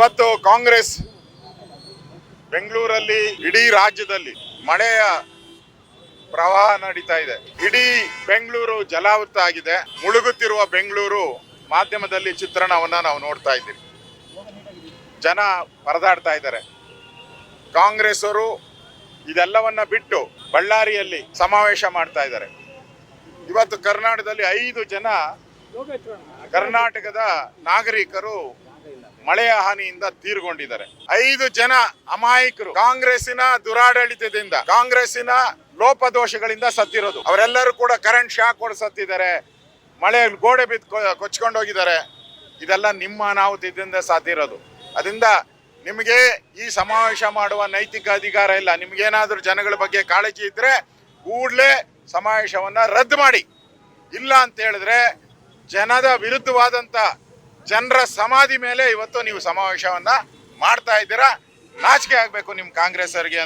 ಇವತ್ತು ಕಾಂಗ್ರೆಸ್ ಬೆಂಗಳೂರಲ್ಲಿ ಇಡೀ ರಾಜ್ಯದಲ್ಲಿ ಮಳೆಯ ಪ್ರವಾಹ ನಡೀತಾ ಇದೆ. ಇಡೀ ಬೆಂಗಳೂರು ಜಲಾವೃತ ಆಗಿದೆ. ಮುಳುಗುತ್ತಿರುವ ಬೆಂಗಳೂರು ಮಾಧ್ಯಮದಲ್ಲಿ ಚಿತ್ರಣವನ್ನ ನಾವು ನೋಡ್ತಾ ಇದ್ದೀವಿ. ಜನ ಪರದಾಡ್ತಾ ಇದ್ದಾರೆ. ಕಾಂಗ್ರೆಸ್ ಅವರು ಇದೆಲ್ಲವನ್ನ ಬಿಟ್ಟು ಬಳ್ಳಾರಿಯಲ್ಲಿ ಸಮಾವೇಶ ಮಾಡ್ತಾ ಇದ್ದಾರೆ. ಇವತ್ತು ಕರ್ನಾಟಕದಲ್ಲಿ 5 ಜನ ಕರ್ನಾಟಕದ ನಾಗರಿಕರು ಮಳೆಯ ಹಾನಿಯಿಂದ ತೀರ್ಕೊಂಡಿದ್ದಾರೆ. 5 ಜನ ಅಮಾಯಕರು ಕಾಂಗ್ರೆಸ್ಸಿನ ದುರಾಡಳಿತದಿಂದ, ಕಾಂಗ್ರೆಸ್ಸಿನ ಲೋಪದೋಷಗಳಿಂದ ಸತ್ತಿರೋದು. ಅವರೆಲ್ಲರೂ ಕೂಡ ಕರೆಂಟ್ ಶಾಕ್ ಹೊಡೆದು ಸತ್ತಿದ್ದಾರೆ. ಮಳೆ ಗೋಡೆ ಬಿದ್ದು ಕೊಚ್ಕೊಂಡು ಹೋಗಿದ್ದಾರೆ. ಇದೆಲ್ಲ ನಿಮ್ಮ ಅನಾಹುತದಿಂದ ಸಾತಿರೋದು. ಅದರಿಂದ ನಿಮಗೆ ಈ ಸಮಾವೇಶ ಮಾಡುವ ನೈತಿಕ ಅಧಿಕಾರ ಇಲ್ಲ. ನಿಮ್ಗೇನಾದ್ರೂ ಜನಗಳ ಬಗ್ಗೆ ಕಾಳಜಿ ಇದ್ರೆ ಕೂಡಲೇ ಸಮಾವೇಶವನ್ನ ರದ್ದು ಮಾಡಿ. ಇಲ್ಲ ಅಂತ ಹೇಳಿದ್ರೆ ಜನದ ವಿರುದ್ಧವಾದಂತ ಜನರ ಸಮಾಧಿ ಮೇಲೆ ಇವತ್ತು ನೀವು ಸಮಾವೇಶವನ್ನ ಮಾಡ್ತಾ ಇದ್ದೀರಾ. ನಾಚಿಕೆ ಆಗ್ಬೇಕು ನಿಮ್ ಕಾಂಗ್ರೆಸ್ ಅವರಿಗೆ.